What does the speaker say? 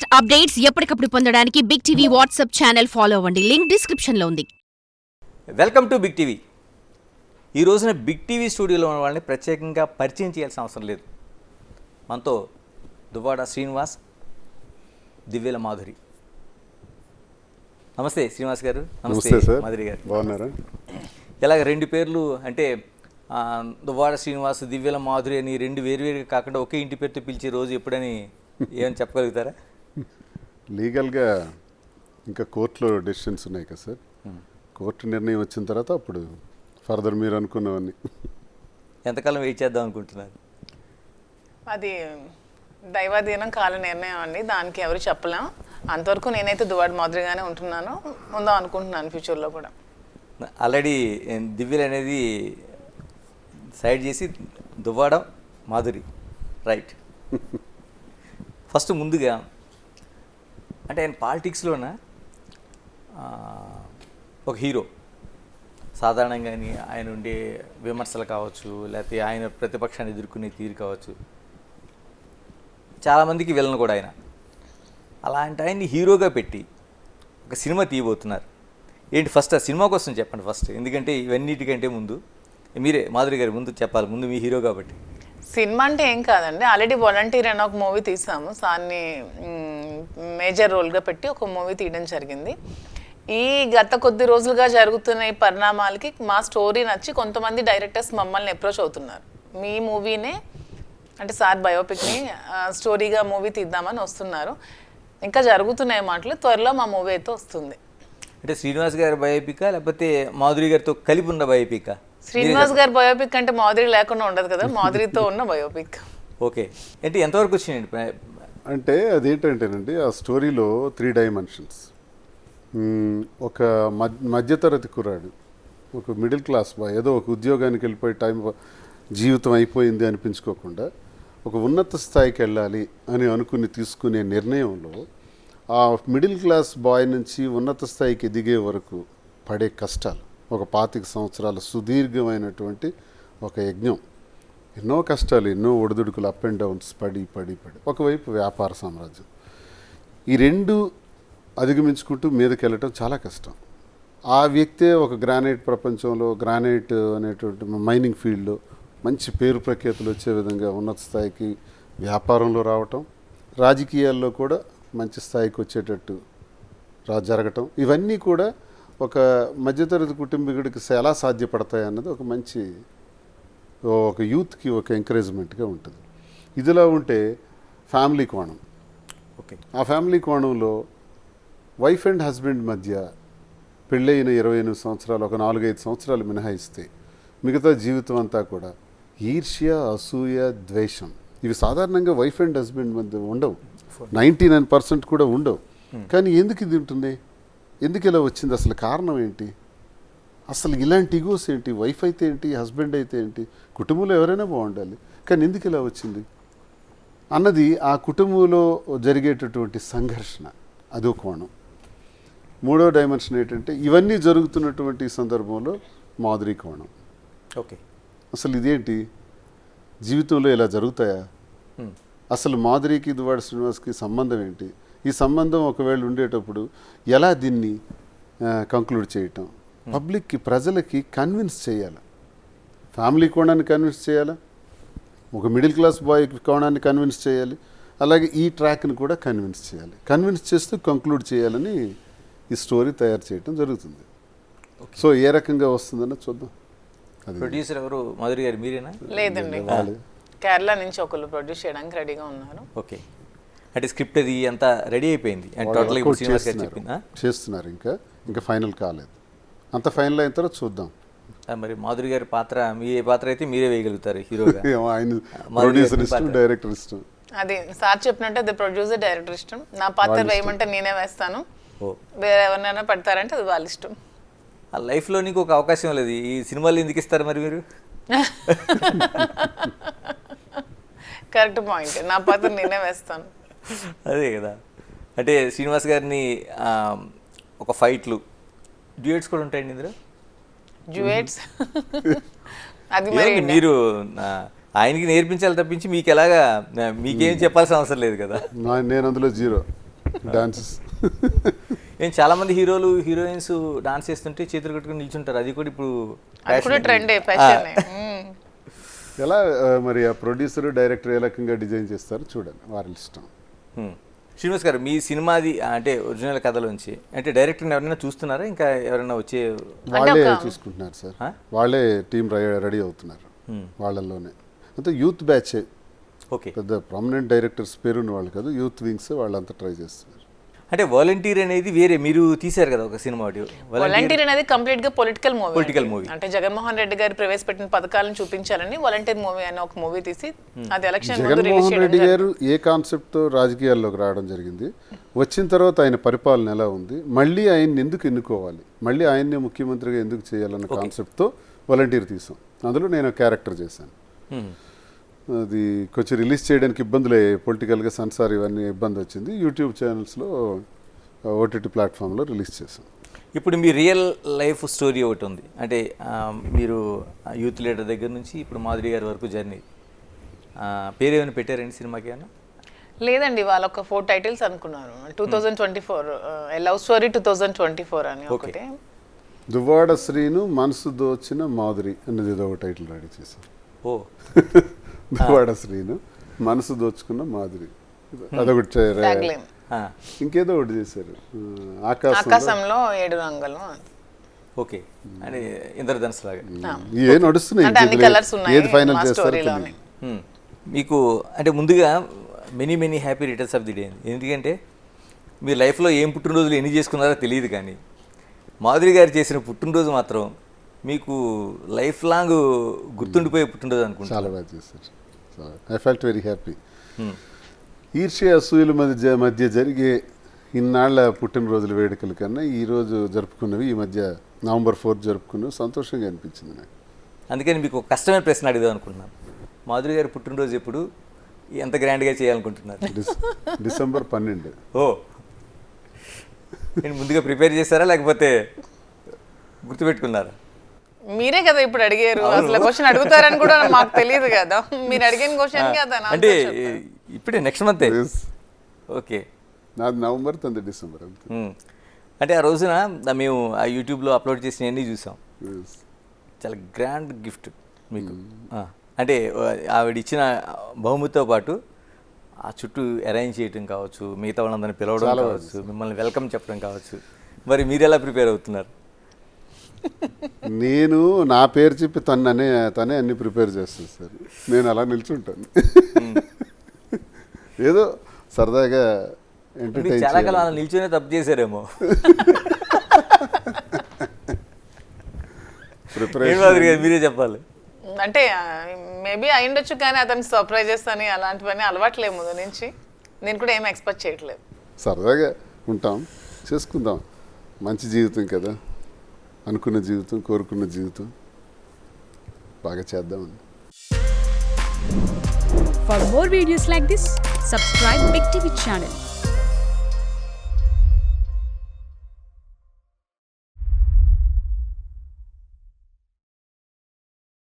Latest updates ఎప్పటికప్పుడు పొందడానికి big TV WhatsApp channel follow అవ్వండి. లింక్ డిస్క్రిప్షన్ లో ఉంది. Welcome to big TV. ఈ రోజున బిగ్ టీవీ స్టూడియోలో ఉన్న వాళ్ళని ప్రత్యేకంగా పరిచయం చేయాల్సిన అవసరం లేదు. మనతో దువ్వాడ శ్రీనివాస్, దివ్యల మాధురి. నమస్తే శ్రీనివాస్ గారు. నమస్తే సార్. మాధురి గారు బాగున్నారా? ఇలాగ రెండు పేర్లు అంటే దువ్వాడ శ్రీనివాస్, దివ్యల మాధురి అని రెండు వేరువేరుగా కాకుండా ఒకే ఇంటి పేరుతో పిలిచే రోజు ఎప్పుడని ఏమని చెప్పగలుగుతారా? లీగల్గా ఇంకా కోర్టులో డెసిషన్స్ ఉన్నాయి కదా సార్. కోర్టు నిర్ణయం వచ్చిన తర్వాత అప్పుడు ఫర్దర్ మీరు అనుకున్నవన్నీ. ఎంతకాలం వెయిట్ చేద్దాం అనుకుంటున్నారు? అది దైవాధీనం, కాల నిర్ణయం అండి. దానికి ఎవరు చెప్పలేం. అంతవరకు నేనైతే దువ్వాడ మాదిరిగానే ఉంటున్నాను, ఉందాం అనుకుంటున్నాను ఫ్యూచర్లో కూడా. ఆల్రెడీ దివ్యలు అనేది సైడ్ చేసి దువ్వాడ మాధురి, రైట్. ఫస్ట్ ముందుగా అంటే ఆయన పాలిటిక్స్లోన ఒక హీరో. సాధారణంగా ఆయన ఉండే విమర్శలు కావచ్చు, లేకపోతే ఆయన ప్రతిపక్షాన్ని ఎదుర్కొనే తీరు కావచ్చు, చాలామందికి విలన్ కూడా ఆయన. అలాంటి ఆయన్ని హీరోగా పెట్టి ఒక సినిమా తీయబోతున్నారు. ఏంటి ఫస్ట్ ఆ సినిమా కోసం చెప్పండి ఫస్ట్, ఎందుకంటే ఇవన్నిటికంటే ముందు మీరే మాధురి గారి ముందు చెప్పాలి, ముందు మీ హీరో కాబట్టి. సినిమా అంటే ఏం కాదండి, ఆల్రెడీ వాలంటీర్ అని ఒక మూవీ తీసాము. సార్ని మేజర్ రోల్గా పెట్టి ఒక మూవీ తీయడం జరిగింది. ఈ గత కొద్ది రోజులుగా జరుగుతున్న ఈ పరిణామాలకి మా స్టోరీ నచ్చి కొంతమంది డైరెక్టర్స్ మమ్మల్ని అప్రోచ్ అవుతున్నారు. మీ మూవీనే అంటే సార్ బయోపిక్ని స్టోరీగా మూవీ తీద్దామని వస్తున్నారు. ఇంకా జరుగుతున్నాయి మాటలు, త్వరలో మా మూవీ అయితే వస్తుంది. అంటే శ్రీనివాస్ గారి బయోపికా లేకపోతే మాధురి గారితో కలిపి ఉన్న బయోపికా? శ్రీనివాస్ గారి బయోపిక్ అంటే మాధురి లేకుండా ఉండదు కదా, మాధురితో ఉన్న బయోపిక్. ఓకే, అంటే ఎంతవరకు వచ్చినాయండి? అంటే అదేంటంటేనండి, ఆ స్టోరీలో 3 డైమెన్షన్స్. ఒక మధ్యతరగతి కుర్రాడు, ఒక మిడిల్ క్లాస్ బాయ్, ఏదో ఒక ఉద్యోగానికి వెళ్ళిపోయి జీవితం అయిపోయింది అనిపించుకోకుండా ఒక ఉన్నత స్థాయికి వెళ్ళాలి అని అనుకుని తీసుకునే నిర్ణయంలో ఆ మిడిల్ క్లాస్ బాయ్ నుంచి ఉన్నత స్థాయికి ఎదిగే వరకు పడే కష్టాలు, ఒక 25 సంవత్సరాల సుదీర్ఘమైనటువంటి ఒక యజ్ఞం, ఎన్నో కష్టాలు, ఎన్నో ఒడిదుడుకులు, అప్ అండ్ డౌన్స్, పడి. ఒకవైపు వ్యాపార సామ్రాజ్యం, ఈ రెండు అధిగమించుకుంటూ మీదకి వెళ్ళటం చాలా కష్టం. ఆ వ్యక్తే ఒక గ్రానైట్ ప్రపంచంలో, గ్రానైట్ అనేటువంటి మైనింగ్ ఫీల్డ్లో మంచి పేరు ప్రఖ్యాతులు వచ్చే విధంగా ఉన్నత స్థాయికి వ్యాపారంలో రావటం, రాజకీయాల్లో కూడా మంచి స్థాయికి వచ్చేటట్టు జరగటం, ఇవన్నీ కూడా ఒక మధ్యతరగతి కుటుంబీకుడికి ఎలా సాధ్యపడతాయి అన్నది ఒక మంచి ఒక యూత్కి ఒక ఎంకరేజ్మెంట్గా ఉంటుంది. ఇదిలా ఉంటే ఫ్యామిలీ కోణం. ఓకే, ఆ ఫ్యామిలీ కోణంలో వైఫ్ అండ్ హస్బెండ్ మధ్య పెళ్ళైన 28 సంవత్సరాలు, ఒక 4-5 సంవత్సరాలు మినహాయిస్తే మిగతా జీవితం అంతా కూడా ఈర్ష్య, అసూయ, ద్వేషం, ఇవి సాధారణంగా వైఫ్ అండ్ హస్బెండ్ మధ్య ఉండవు, 99% కూడా ఉండవు. కానీ ఎందుకు ఇది ఉంటుంది? ఎందుకు ఇలా వచ్చింది? అసలు కారణం ఏంటి? అసలు ఇలాంటి ఈగోస్ ఏంటి? వైఫ్ అయితే ఏంటి, హస్బెండ్ అయితే ఏంటి, కుటుంబంలో ఎవరైనా బాగుండాలి, కానీ ఎందుకు ఇలా వచ్చింది అన్నది ఆ కుటుంబంలో జరిగేటటువంటి సంఘర్షణ, అదో కోణం. 3వ డైమెన్షన్ ఏంటంటే ఇవన్నీ జరుగుతున్నటువంటి సందర్భంలో మాధురి కోణం. ఓకే, అసలు ఇదేంటి, జీవితంలో ఇలా జరుగుతాయా? అసలు మాధురికి దువ్వాడ శ్రీనివాస్కి సంబంధం ఏంటి? ఈ సంబంధం ఒకవేళ ఉండేటప్పుడు ఎలా దీన్ని కంక్లూడ్ చేయటం, పబ్లిక్కి, ప్రజలకి కన్విన్స్ చేయాలి, ఫ్యామిలీ కోణాన్ని కన్విన్స్ చేయాలి, ఒక మిడిల్ క్లాస్ బాయ్ కోణాన్ని కన్విన్స్ చేయాలి, అలాగే ఈ ట్రాక్ని కూడా కన్విన్స్ చేయాలి. కన్విన్స్ చేస్తూ కంక్లూడ్ చేయాలని ఈ స్టోరీ తయారు చేయడం జరుగుతుంది. సో ఏ రకంగా వస్తుందన్న చూద్దాం. ప్రొడ్యూసర్ ఎవరు? మాధురి గారు మీరేనా? లేదండి, కేరళ నుంచి ఒకళ్ళు ప్రొడ్యూస్ చేయడానికి రెడీగా ఉన్నారు. ఓకే, అంటే స్క్రిప్ట్ అది అంతా రెడీ అయిపోయింది అండ్ టోటల్ ఇప్పుడు శ్రీనివాస్ గారు చెప్పిందా? చేస్తున్నారు, ఇంకా ఫైనల్ కాలేదు. అంత ఫైనల్ అయిన తర్వాత చూద్దాం. మరి మాధురి గారి పాత్ర, మీ పాత్ర అయితే మీరే వేయగలుగుతారు హీరోగా? ఆయన ప్రొడ్యూసర్ ఇష్టం, డైరెక్టర్ ఇష్టం. అది సార్ చెప్పినట్టు అది ప్రొడ్యూసర్, డైరెక్టర్ ఇష్టం. నా పాత్ర వేయమంటే నేనే వేస్తాను, వేరే ఎవరినైనా పెడతారంటే అది వాళ్ళ ఇష్టం. ఆ లైఫ్లో నీకు ఒక అవకాశం లేదు, ఈ సినిమాలు ఎందుకు ఇస్తారు మరి మీరు? కరెక్ట్ పాయింట్, నా పాత్ర నేనే వేస్తాను. అదే కదా, అంటే శ్రీనివాస్ గారిని ఒక ఫైట్లు, డ్యూయట్స్ కూడా ఉంటాయండి ఇందులో. డ్యూయట్స్ అది మరి మీరు ఆయనకి నేర్పించాలి తప్పించి మీకు ఎలాగా, మీకేం చెప్పాల్సిన అవసరం లేదు కదా. నేను అందులో జీరో. డాన్సెస్. ఏం చాలా మంది హీరోలు హీరోయిన్స్ డాన్స్ చేస్తుంటే చేతులు కట్టుకుని నిల్చుంటారు, అది కూడా ఇప్పుడు అది కూడా fashion. ట్రెండే, ఫ్యాషన్. ఎలా మరి ఆ ప్రొడ్యూసర్ డైరెక్టర్ ఏ రకంగా డిజైన్ చేస్తారో చూడండి, వారి ఇష్టం. శ్రీనివాస్ గారు, మీ సినిమాది అంటే ఒరిజినల్ కథలోంచి అంటే డైరెక్టర్ ఎవరైనా చూస్తున్నారా, ఇంకా ఎవరైనా వచ్చే? వాళ్ళే చూసుకుంటున్నారు సార్, వాళ్ళే టీం రెడీ అవుతున్నారు వాళ్ళల్లోనే. అంతే యూత్ బ్యాచ్, ఓకే. పెద్ద ప్రామినెంట్ డైరెక్టర్స్ పేరున్న వాళ్ళు కాదు, యూత్ వింగ్స్ వాళ్ళంతా ట్రై చేస్తున్నారు. అంటే వాలంటీర్ అనేది వేరే మీరు తీశారు కదా ఒక సినిమా, వాలంటీర్ అనేది కంప్లీట్ గా పొలిటికల్ మూవీ. పొలిటికల్ అంటే జగన్మోహన్ రెడ్డి గారు ప్రవేశపెట్టిన పథకాలను చూపించాలని వాలంటీర్ మూవీ అని ఒక మూవీ తీసి అది ఎలక్షన్ ముందు రిలీజ్ జగన్మోహన్ రెడ్డి చేయడం. గారు ఏ కాన్సెప్ట్తో రాజకీయాల్లోకి రావడం జరిగింది, వచ్చిన తర్వాత ఆయన పరిపాలన ఎలా ఉంది, మళ్ళీ ఆయన్ని ఎందుకు ఎన్నుకోవాలి, మళ్ళీ ఆయన్నే ముఖ్యమంత్రిగా ఎందుకు చేయాలన్న కాన్సెప్ట్తో వాలంటీర్ తీసాం. అందులో నేను క్యారెక్టర్ చేశాను. అది కొంచెం రిలీజ్ చేయడానికి ఇబ్బందులు అయ్యాయి, పొలిటికల్గా సెన్సార్ ఇవన్నీ ఇబ్బంది వచ్చింది. యూట్యూబ్ ఛానల్స్లో ఓటీటీ ప్లాట్ఫామ్లో రిలీజ్ చేశాం. ఇప్పుడు మీ రియల్ లైఫ్ స్టోరీ ఒకటి ఉంది, అంటే మీరు యూత్ లీడర్ దగ్గర నుంచి ఇప్పుడు మాధురి గారి వరకు జర్నీ, పేరు ఏమైనా పెట్టారండి సినిమాకి అన్న? లేదండి, వాళ్ళు ఒక 4 టైటిల్స్ అనుకున్నారు. 2024 లవ్ స్టోరీ 2024 అని ఒకటి, దువ్వాడ శ్రీను మనసు దోచిన మాధురి అనేది ఏదో ఒక టైటిల్ రెడీ చేశాను. ఓ దువ్వాడ శ్రీను మనసు దోచుకున్న మాధురి, అదొకటి ట్యాగ్లైన్. ఇంకేదో ఒకటి చేశారు, ఆకాశంలో 7 రంగులు. ఓకే, అంటే ఇంద్రధనుస్ లాగా ఏ నడుస్తున్నాయి, అంటే అన్ని కలర్స్ ఉన్నాయి ఏది ఫైనల్ మా చేస్తారో స్టోరీలోనే. తెలియదు. మీకు అంటే ముందుగా many happy returns of the day. ఎందుకంటే మీ లైఫ్లో ఏం పుట్టినరోజులు ఎన్ని చేసుకున్నారో తెలియదు, కానీ మాధురి గారు చేసిన పుట్టినరోజు మాత్రం మీకు లైఫ్ లాంగ్ గుర్తుండిపోయే పుట్టినరోజు అనుకుంటా. చాలా బాగా చేశారు, ఐ ఫెల్ట్ వెరీ హ్యాపీ. ఈర్ష్య అసూయల మధ్య జరిగే ఇన్నాళ్ల పుట్టినరోజుల వేడుకల కన్నా ఈరోజు జరుపుకున్నవి, ఈ మధ్య నవంబర్ 4 జరుపుకున్నవి సంతోషంగా అనిపించింది నాకు. అందుకని మీకు ఒక కష్టమైన ప్రశ్న అడుగుదాం అనుకుంటున్నాను. మాధురి గారి పుట్టినరోజు ఎప్పుడు, ఎంత గ్రాండ్గా చేయాలనుకుంటున్నారు? డిసెంబర్ 12. ఓ, నేను ముందుగా ప్రిపేర్ చేశారా లేకపోతే గుర్తుపెట్టుకున్నారా? మీరే కదా ఇప్పుడు అడిగారు, అసలు క్వశ్చన్ అడుగుతారని కూడా మాకు తెలియదు కదా, మీరు అడిగిన క్వశ్చన్ కదా. అంటే ఇప్పుడే నెక్స్ట్ మంత్. ఓకే, నాది నవంబర్, తంది డిసెంబర్. అంటే ఆ రోజున మేము ఆ యూట్యూబ్లో అప్లోడ్ చేసినవన్నీ చూసాం. చాలా గ్రాండ్ గిఫ్ట్ మీకు. అంటే ఆవిడ ఇచ్చిన బహుమతితో పాటు ఆ చుట్టూ అరేంజ్ చేయటం కావచ్చు, మిగతా వాళ్ళందరినీ పిలవడం కావచ్చు, మిమ్మల్ని వెల్కమ్ చెప్పడం కావచ్చు. మరి మీరు ఎలా ప్రిపేర్ అవుతున్నారు? నేను నా పేరు చెప్పి తనే అన్ని ప్రిపేర్ చేస్తాను సార్, నేను అలా నిల్చుంటాను. ఏదో సరదాగా ఎంటర్టైన్. చాలా కాలం అలా నిల్చునే తప్పు చేశారేమో. మీరే చెప్పాలి. అంటే మేబీ అయ్యుండొచ్చు, కానీ అతను సర్ప్రైజ్ చేస్తాను అలాంటివన్నీ అలవాట్లేదు ముందు నుంచి. నేను కూడా ఏం ఎక్స్పెక్ట్ చేయట్లేదు. సరదాగా ఉంటాం, చేసుకుందాం. మంచి జీవితం కదా, అనుకున్న జీవితం, కోరుకున్న జీవితం, బాగా చేద్దామని. For more videos like this, subscribe Big TV channel.